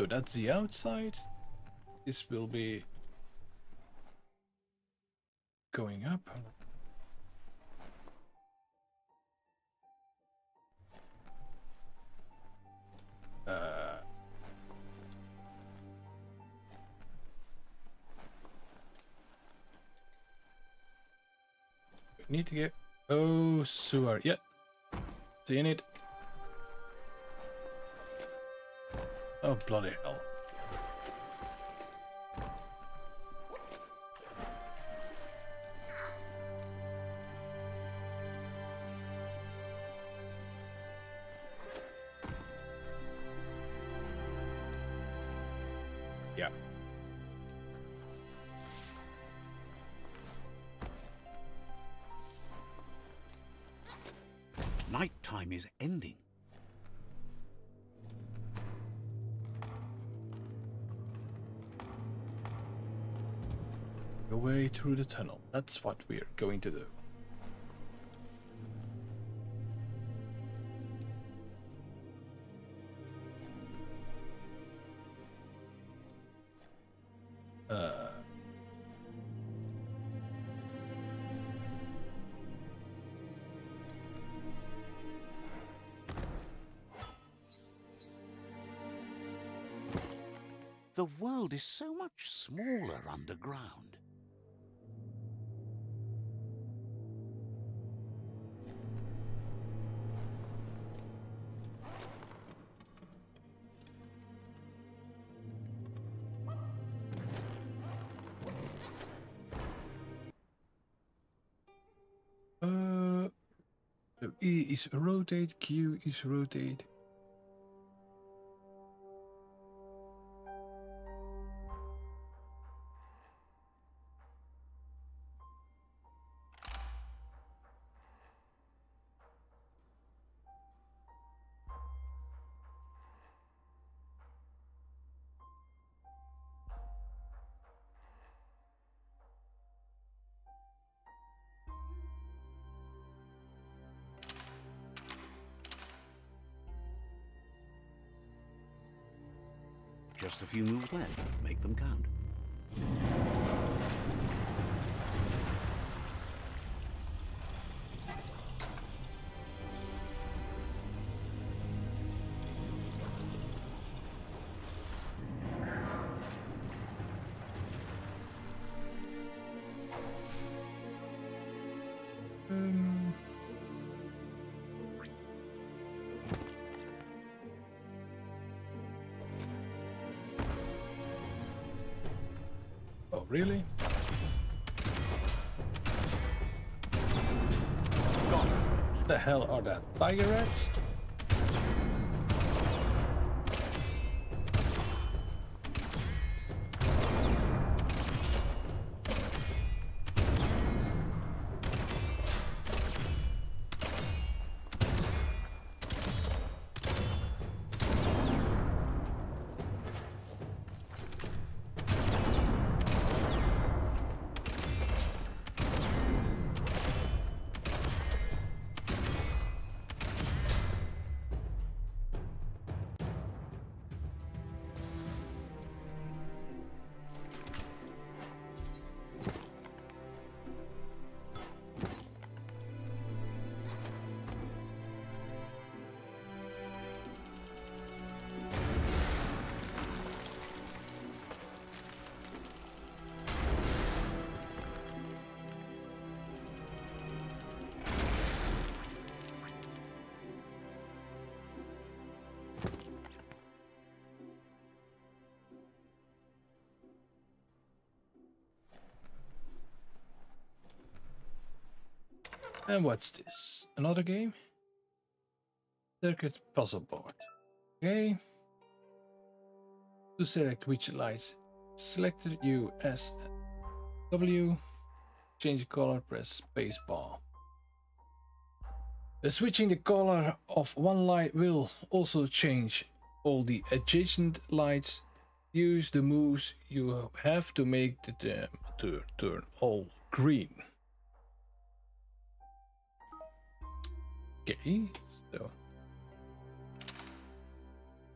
So that's the outside. This will be going up. We need to get... Oh, sewer. Yeah. Seeing it. Oh, bloody hell. Yeah. Nighttime is ending. Your way through the tunnel. That's what we're going to do. The world is so much smaller underground. So E is rotate, Q is rotate. Just a few moves left. Make them count. Oh, really? What the hell are that? Tiger rats? And what's this? Another game? Circuit puzzle board. Okay. To select which lights selected, U, S, W. Change color, press spacebar. Switching the color of one light will also change all the adjacent lights. Use the moves you have to make them to turn all green. Okay, so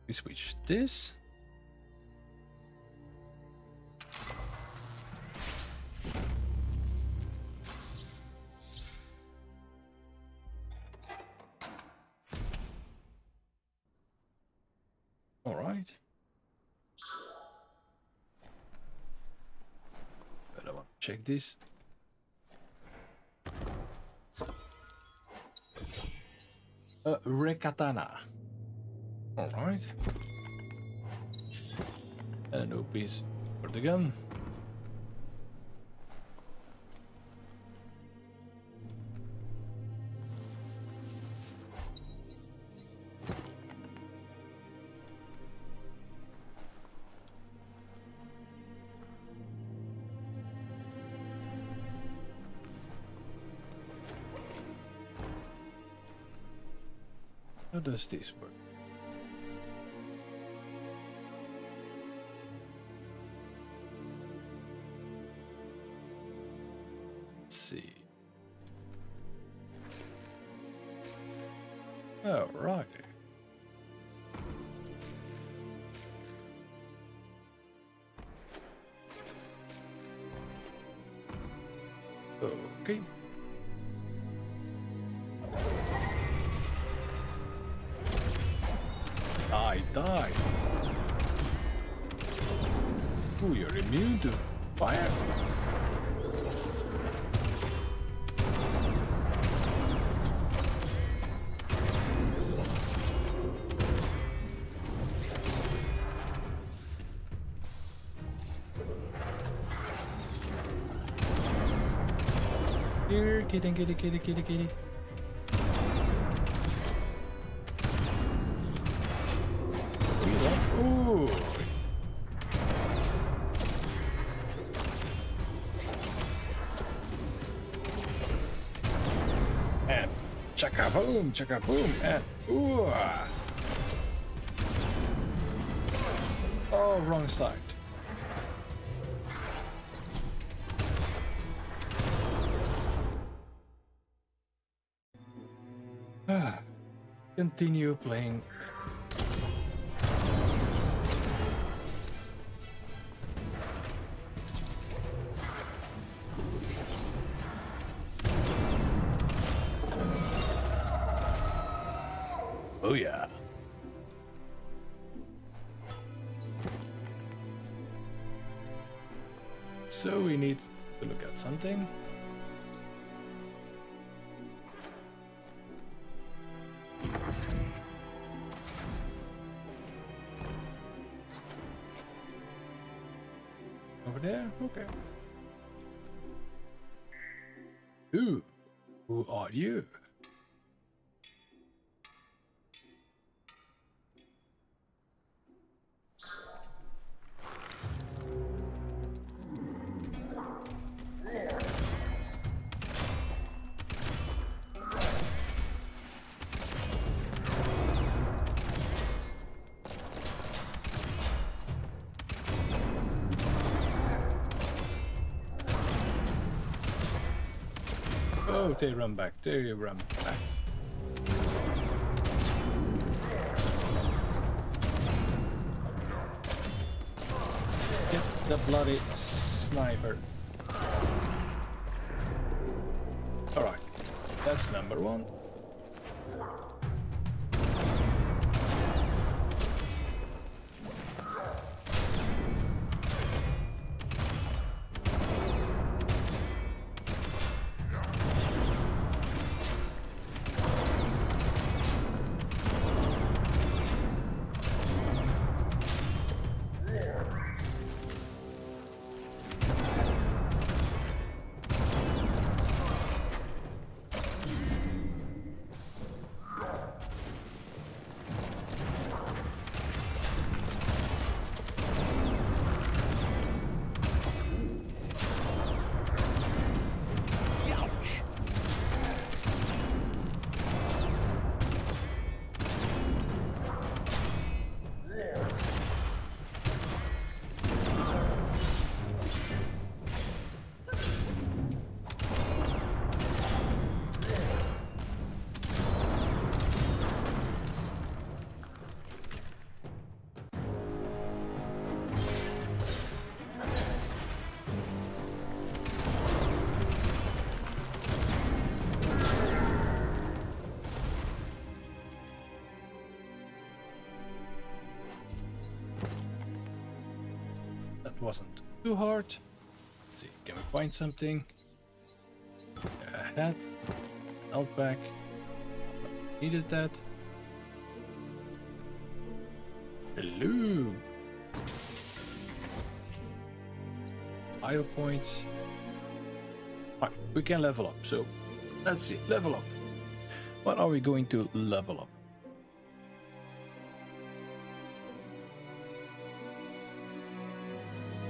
we switch this. right. But I want to check this. Rekatana. Alright. And a new piece for the gun. How does this work? Let's see. Oh, right. Okay. Die. Oh, you're immune to fire. Here, kitty. Ooh. And chaka boom, and ooh. Oh, wrong side. Continue playing. Oh yeah. So we need to look at something. Over there? Okay. Who are you? Oh, they run back. They run back. Get the bloody sniper. Alright, that's number one. wasn't too hard. Let's see, can we find something? A hat, out back. Needed that. Hello. Bio points. Right, we can level up. So let's see, level up. What are we going to level up?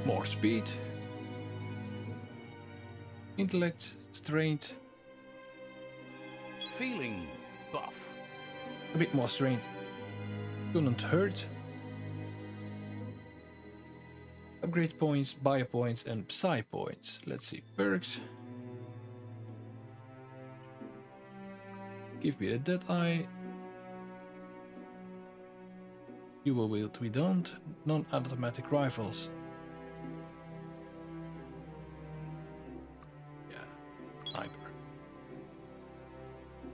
More speed, intellect, strength. Feeling buff. A bit more strength. Do not hurt. Upgrade points, bio points, and psi points. Let's see, perks. Give me the dead eye. You will wield, we don't. Non-automatic rifles. Sniper.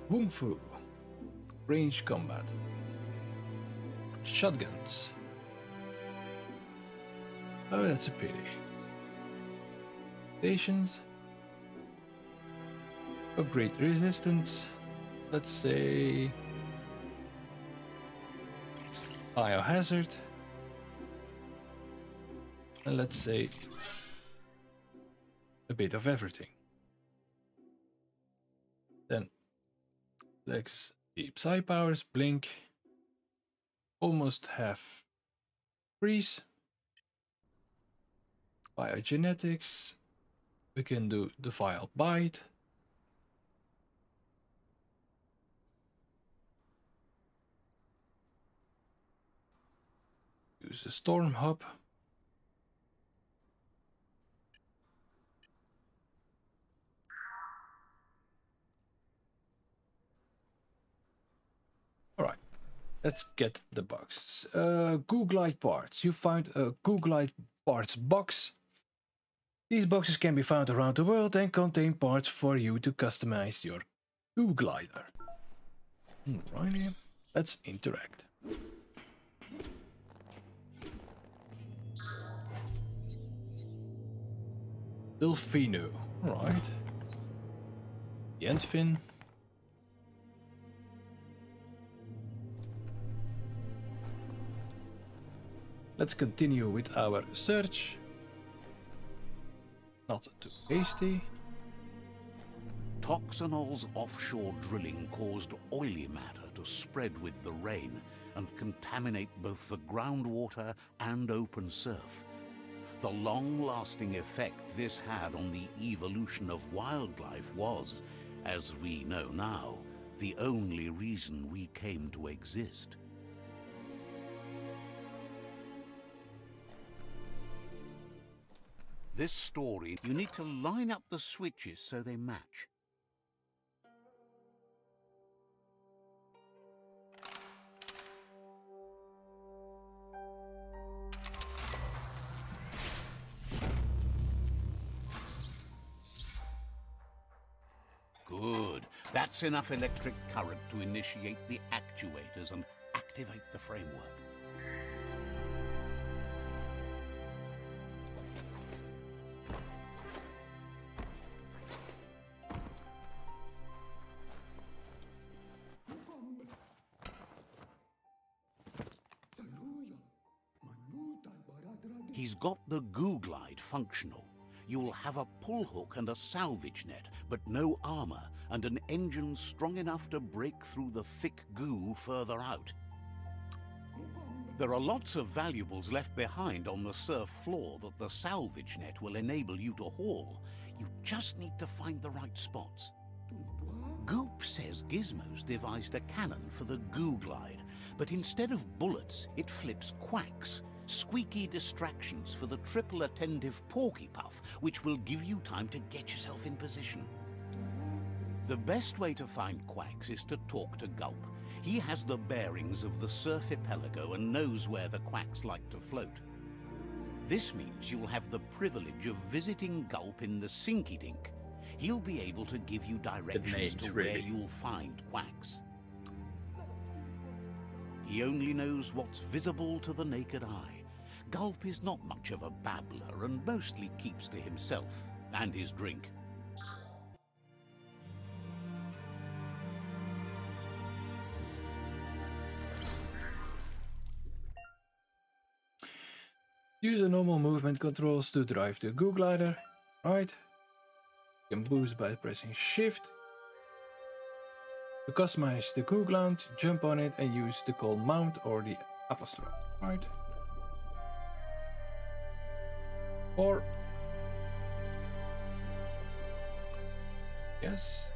Wung Fu. Range combat. Shotguns. Oh, that's a pity. Stations. Upgrade resistance. Let's say biohazard. And let's say a bit of everything. Then let's see, psi powers, blink, almost half freeze, biogenetics, we can do the file bite, use the storm hub. Alright, let's get the box. Googlide parts. You found a Googlide parts box. These boxes can be found around the world and contain parts for you to customize your Googlider. Alrighty, let's interact. Delfino, alright. The end fin. Let's continue with our search. Not too hasty. Toxanol's offshore drilling caused oily matter to spread with the rain and contaminate both the groundwater and open surf. The long-lasting effect this had on the evolution of wildlife was, as we know now, the only reason we came to exist. This story, you need to line up the switches so they match. Good. That's enough electric current to initiate the actuators and activate the framework. He's got the Googlide functional. You'll have a pull hook and a salvage net, but no armor, and an engine strong enough to break through the thick goo further out. There are lots of valuables left behind on the surf floor that the salvage net will enable you to haul. You just need to find the right spots. Goop says Gizmo's devised a cannon for the Googlide, but instead of bullets, it flips quacks. Squeaky distractions for the triple attentive Porky Puff, which will give you time to get yourself in position. The best way to find quacks is to talk to Gulp. He has the bearings of the surf archipelago and knows where the quacks like to float. This means you'll have the privilege of visiting Gulp in the Sinky Dink. He'll be able to give you directions to where you'll find quacks. He only knows what's visible to the naked eye. Gulp is not much of a babbler and mostly keeps to himself and his drink. Use the normal movement controls to drive the Googlider. Right. You can boost by pressing Shift. To customize the Googlound, jump on it and use the call mount or the apostrophe. Right. Or yes.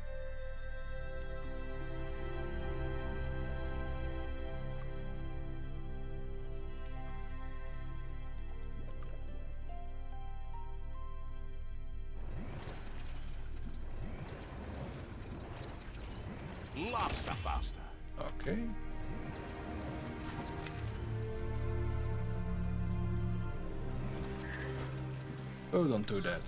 Faster, faster. Okay. Hold on to that.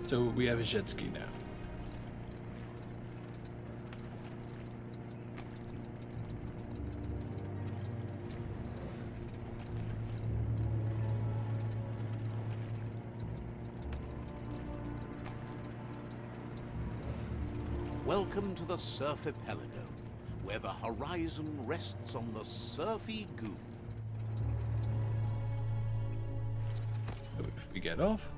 So we have a jet ski now. Welcome to the Surf Archipelago, where the horizon rests on the surfy goo. So if we get off,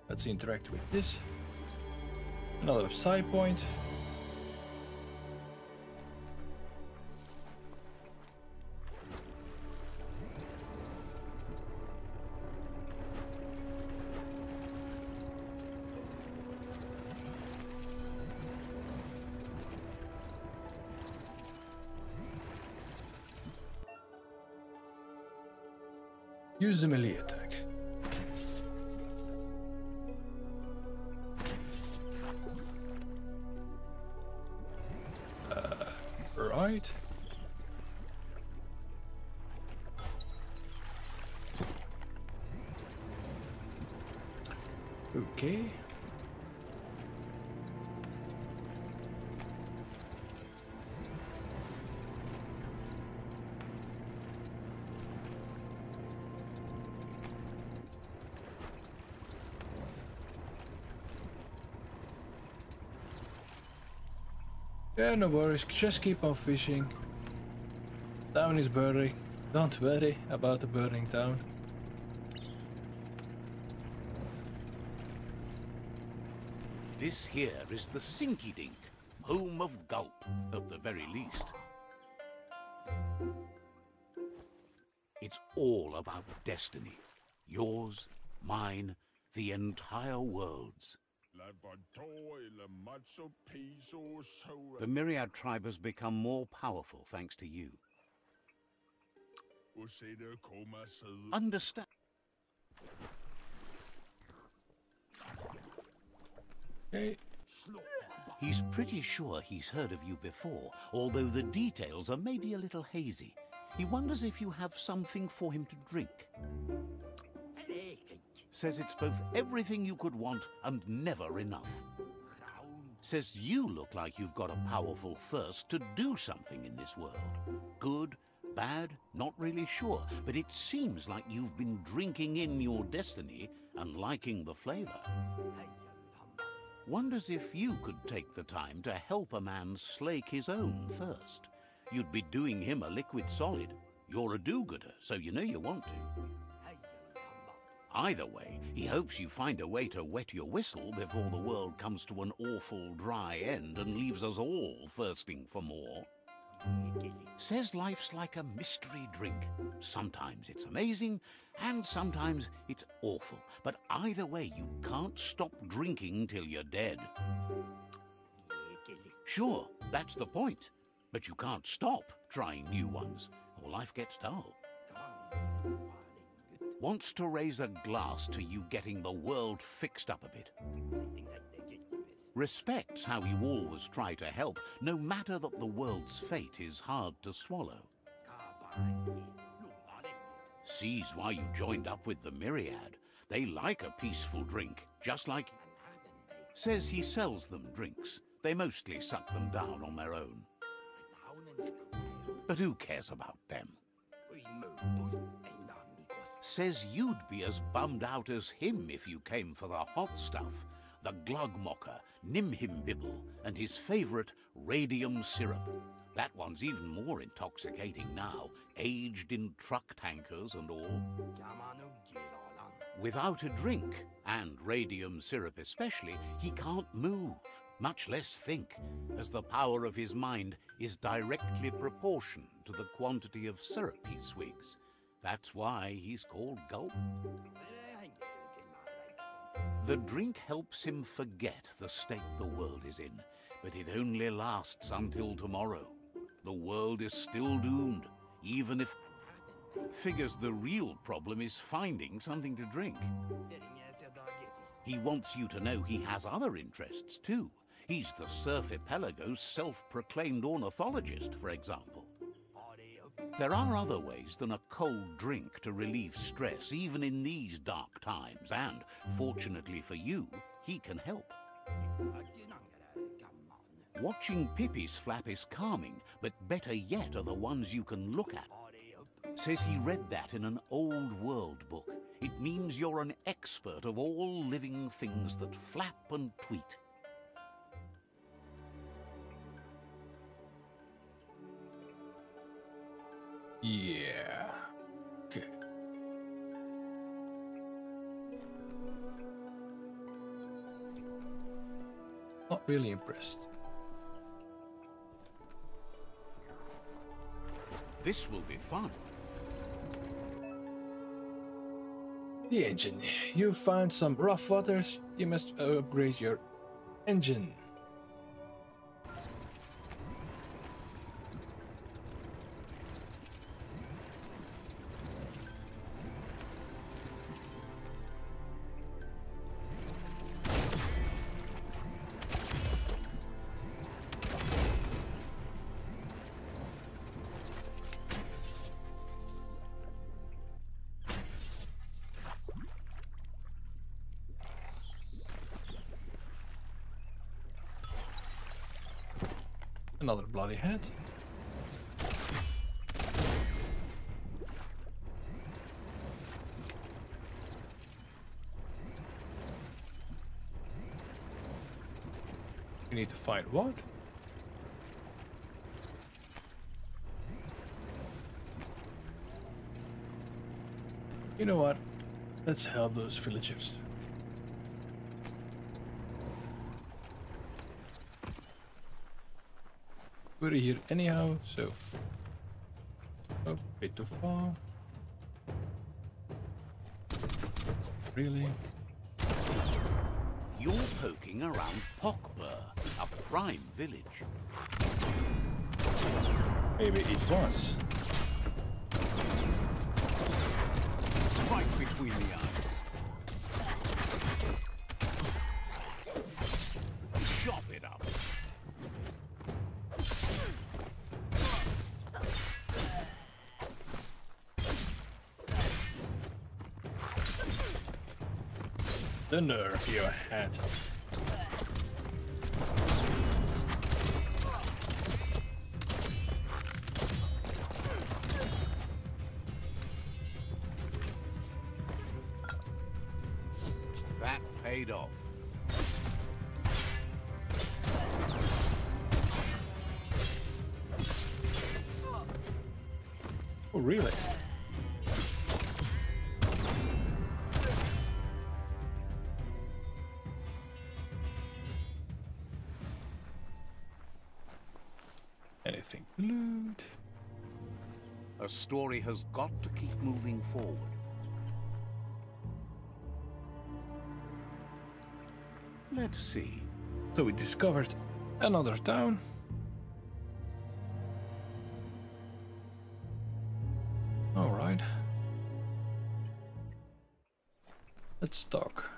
let's interact with this. Another side point. Use the melee attack. Right. Okay. Yeah, no worries, just keep on fishing. Town is burning. Don't worry about the burning town. This here is the Sinky Dink, home of Gulp, at the very least. It's all about destiny. Yours, mine, the entire world's. The Myriad tribe has become more powerful thanks to you. Understand? Okay. He's pretty sure he's heard of you before, although the details are maybe a little hazy. He wonders if you have something for him to drink. Says it's both everything you could want and never enough. Says you look like you've got a powerful thirst to do something in this world. Good, bad, not really sure, but it seems like you've been drinking in your destiny and liking the flavor. Wonders if you could take the time to help a man slake his own thirst. You'd be doing him a liquid solid. You're a do-gooder, so you know you want to. Either way, he hopes you find a way to wet your whistle before the world comes to an awful dry end and leaves us all thirsting for more. Says life's like a mystery drink. Sometimes it's amazing, and sometimes it's awful. But either way, you can't stop drinking till you're dead. Sure, that's the point. But you can't stop trying new ones, or life gets dull. Wants to raise a glass to you getting the world fixed up a bit. Respects how you always try to help, no matter that the world's fate is hard to swallow. Sees why you joined up with the Myriad. They like a peaceful drink, just like... Says he sells them drinks. They mostly suck them down on their own. But who cares about them? Says you'd be as bummed out as him if you came for the hot stuff. The Glugmocker, Nimhimbibble, and his favourite radium syrup. That one's even more intoxicating now, aged in truck tankers and all. Without a drink, and radium syrup especially, he can't move, much less think, as the power of his mind is directly proportioned to the quantity of syrup he swigs. That's why he's called Gulp. The drink helps him forget the state the world is in, but it only lasts until tomorrow. The world is still doomed, even if... Figures the real problem is finding something to drink. He wants you to know he has other interests too. He's the Surf Epelago's self-proclaimed ornithologist, for example. There are other ways than a cold drink to relieve stress, even in these dark times, and, fortunately for you, he can help. Watching Pippi's flap is calming, but better yet are the ones you can look at. Says he read that in an old world book. It means you're an expert of all living things that flap and tweet. Yeah. Okay. Not really impressed. This will be fun. The engine. You found some rough waters. You must upgrade your engine. Another bloody head. We need to find what? You know what? Let's help those villagers. We're here anyhow, so... Oh, bit too far. Really? You're poking around Pockbur, a prime village. Maybe it was. Right between the eyes. Chop it up. The nerve you had. That paid off. Oh, really? Anything to loot? A story has got to keep moving forward. Let's see. So we discovered another town. All right. Let's talk.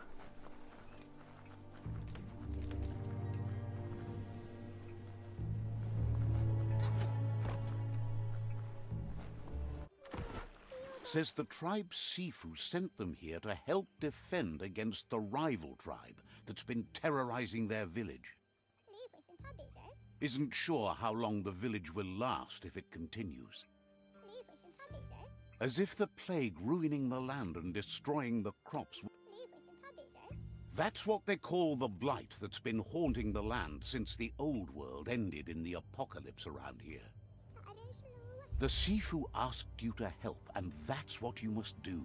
Says the tribe Sifu sent them here to help defend against the rival tribe, that's been terrorizing their village. Isn't sure how long the village will last if it continues. As if the plague ruining the land and destroying the crops. That's what they call the blight that's been haunting the land since the old world ended in the apocalypse around here. The Sifu asked you to help, and that's what you must do.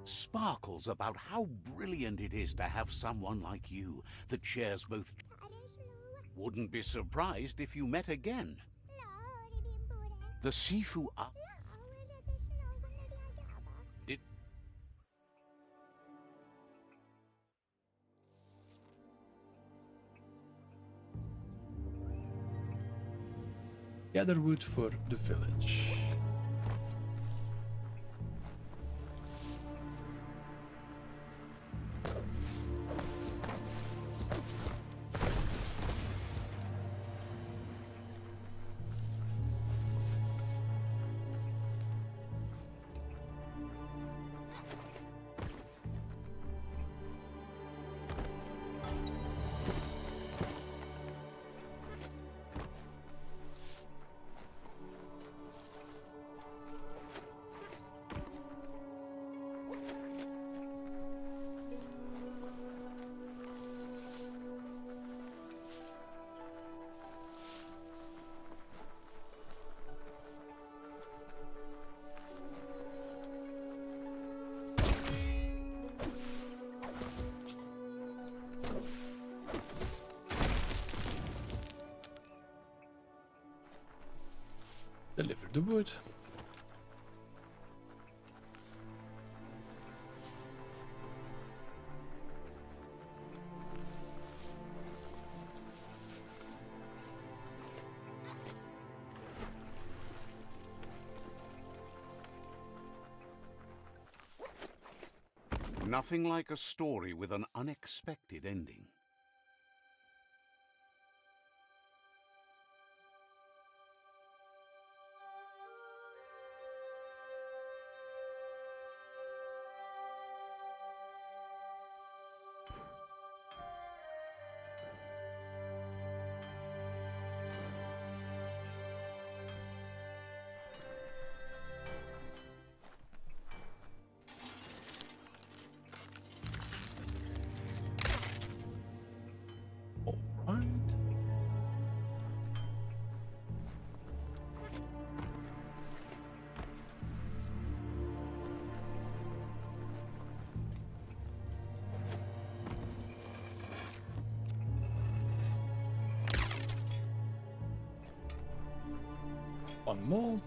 Sparkles about how brilliant it is to have someone like you that shares both. Wouldn't be surprised if you met again. The Sifu are... Gather wood for the village. Deliver the wood. Nothing like a story with an unexpected ending. One more.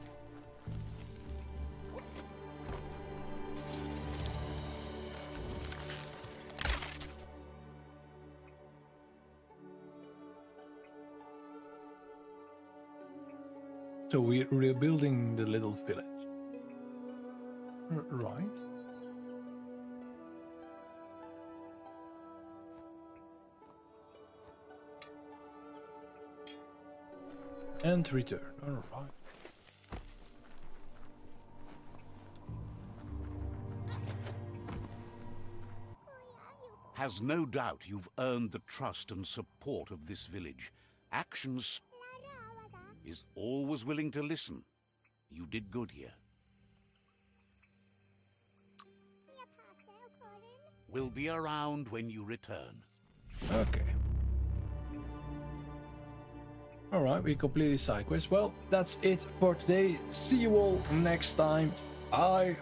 So we're rebuilding the little village. Right. And return. All right. Has no doubt you've earned the trust and support of this village. Actions is always willing to listen. You did good here. We'll be around when you return. Okay. Alright, we completed side quest. Well, that's it for today. See you all next time. Bye.